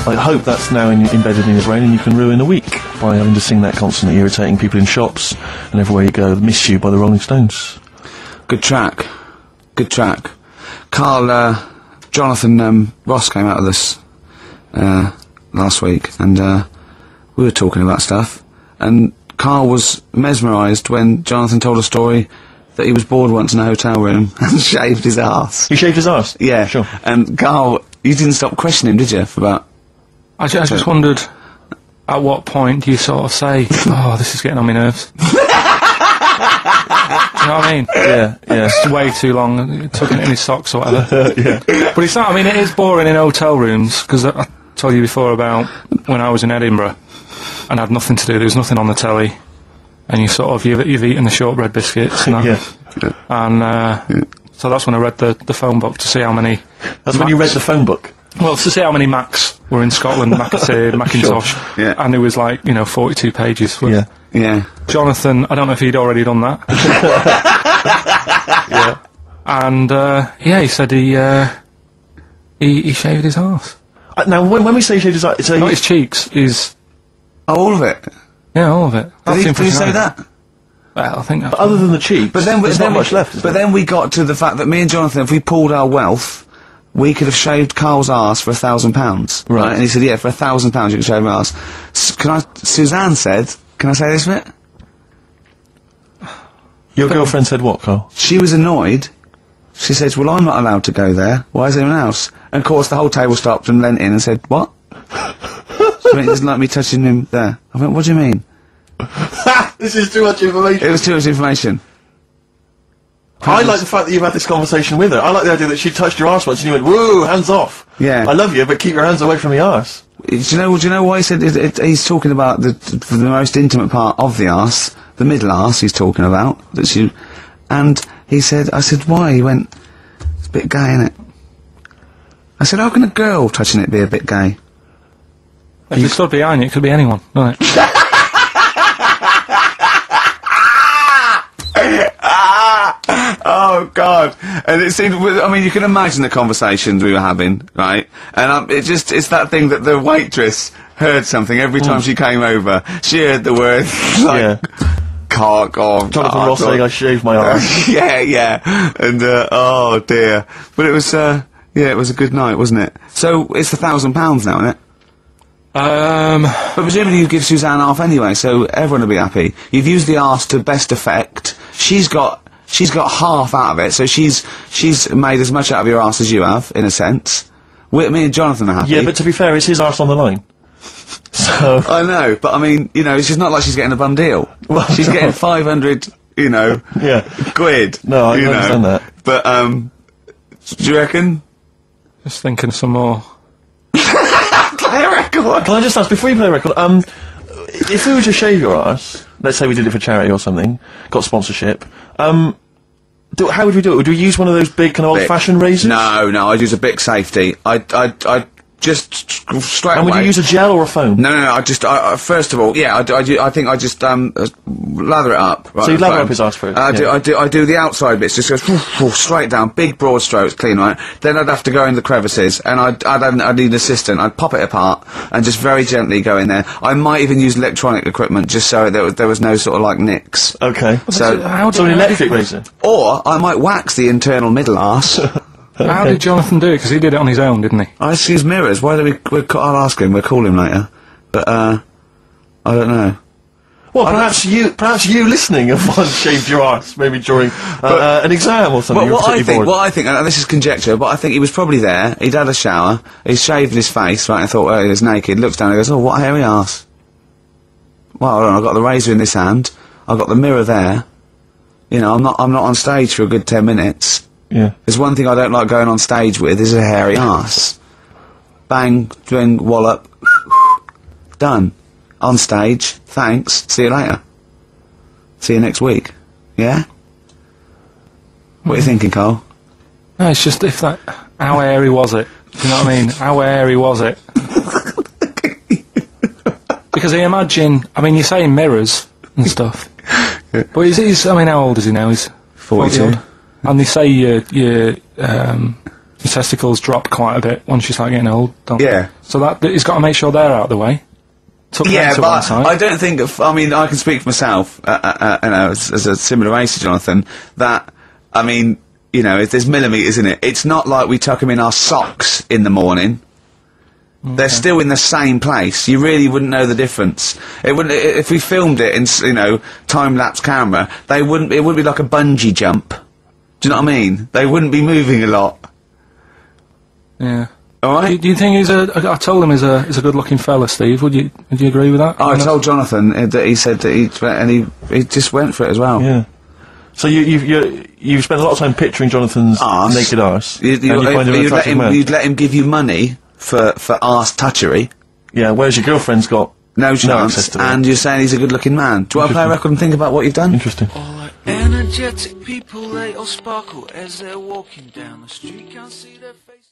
I hope that's now embedded in your brain and you can ruin a week by having to sing that constantly, irritating people in shops and everywhere you go. Miss You by the Rolling Stones. Good track. Good track. Carl, Jonathan Ross came out of this last week, and we were talking about stuff, and Carl was mesmerised when Jonathan told a story that he was bored once in a hotel room and shaved his arse. He shaved his arse? Yeah. Sure. And Carl, you didn't stop questioning him, did you, for about... I just wondered, at what point do you sort of say, oh, this is getting on my nerves? Do you know what I mean? Yeah. It's way too long, tucking it in his socks or whatever. Yeah. But it's not, I mean, it is boring in hotel rooms, because I told you before about when I was in Edinburgh and had nothing to do, there was nothing on the telly, and you sort of, you've eaten the shortbread biscuits, and so that's when I read the phone book to see how many... That's when you read the phone book? Well, to see how many Macs were in Scotland, McAteer, Macintosh, Yeah. and it was like, 42 pages. Yeah. Yeah. Jonathan, I don't know if he'd already done that. Yeah. And, he said he shaved his arse. Now, when we say he shaved his arse... Not his cheeks, Oh, all of it? yeah, all of it. Did he say that? Well, I think that's... But other than the cheeks, But then, there's not much left, is But there? then we got to the fact that me and Jonathan, if we pooled our wealth, we could have shaved Carl's arse for £1,000. Right. And he said, yeah, for £1,000 you can shave my arse. Suzanne said, can I say this bit? Your girlfriend said what, Carl? She was annoyed. She says, well, I'm not allowed to go there. Why is anyone else? And of course the whole table stopped and leant in and said, what? So he doesn't like me touching him there. I went, what do you mean? This is too much information. It was too much information. I like the fact that you've had this conversation with her. I like the idea that she touched your arse once and you went, whoa, hands off. Yeah. I love you, but keep your hands away from the arse. Do you know why he said he's talking about the most intimate part of the arse, the middle arse he's talking about, and he said, I said, why? He went, it's a bit gay, innit? I said, how can a girl touching it be a bit gay? If you stood behind you, it could be anyone, couldn't it? Oh God! And it seemed, I mean, you can imagine the conversations we were having, right? And it's that thing that the waitress heard something every time she came over. She heard the word, like, cock or... Jonathan Ross saying I shaved my arse. yeah. And, oh dear. But it was, it was a good night, wasn't it? So, it's £1,000 now, isn't it? But presumably you give Suzanne half anyway, so everyone will be happy. You've used the arse to best effect. She's got half out of it, so she's made as much out of your arse as you have, in a sense. Me and Jonathan are happy. Yeah, but to be fair, it's his arse on the line. So... I know, but I mean, it's just not like she's getting a bum deal. Well, she's getting 500, quid. No, I understand that. But, do you reckon? Just thinking some more. Play a record! Can I just ask, before you play a record, if we were to shave your arse, let's say we did it for charity or something, got sponsorship, how would we do it? Would we use one of those big kind of old-fashioned razors? No, I'd use a Bic Safety. I'd just straight away... And would you use a gel or a foam? No, I first of all, yeah, I think I just, lather it up. Right, So you'd lather up his arse first? I do the outside bits, just goes straight down, big broad strokes, clean, right? Then I'd have to go in the crevices, and I'd need an assistant. I'd pop it apart, and just very gently go in there. I might even use electronic equipment, just so there was no sort of, like, nicks. Okay. So, an electric razor? or I might wax the internal middle arse. How did Jonathan do it? Because he did it on his own, didn't he? I just use mirrors. Why don't I'll ask him, we'll call him later. But, I don't know. Well, perhaps you listening have once shaved your arse, maybe during an exam or something. What I think, and this is conjecture, but I think he was probably there, he'd had a shower, he's shaved his face, right, and thought, oh, he was naked, looks down and goes, oh, what a hairy arse. Well, hold on, I've got the razor in this hand, I've got the mirror there, I'm not on stage for a good 10 minutes. Yeah. There's one thing I don't like going on stage with, is a hairy arse. Bang, drink, wallop, done. On stage, thanks, see you later. See you next week. Yeah? What are you thinking, Cole? No, it's just how hairy was it? Do you know what I mean? How hairy was it? Because I imagine, you're saying mirrors and stuff. But he's how old is he now? He's 42. 40. And they say your your testicles drop quite a bit once you start getting old, don't they? Yeah. So that he's got to make sure they're out of the way. Tuck them Yeah, to one but side. I don't think. I mean, I can speak for myself. You know, as a similar age to Jonathan. That I mean, you know, if there's millimetres in it, it's not like we tuck them in our socks in the morning. They're still in the same place. You really wouldn't know the difference. It wouldn't if we filmed it in you know time-lapse camera. They wouldn't. It wouldn't be like a bungee jump. Do you know what I mean? They wouldn't be moving a lot. Yeah. All right. Do you think he's a? I told him he's a good-looking fella, Steve. Would you agree with that? I told Jonathan that he said that he just went for it as well. Yeah. So you've spent a lot of time picturing Jonathan's Arse. naked arse. You'd let him give you money for arse touchery. Yeah, whereas your girlfriend's got No access chance, to it. and you're saying he's a good-looking man. Do you want to play a record and think about what you've done? Interesting. All like energetic people, they all sparkle as they're walking down the street. Can't see their faces.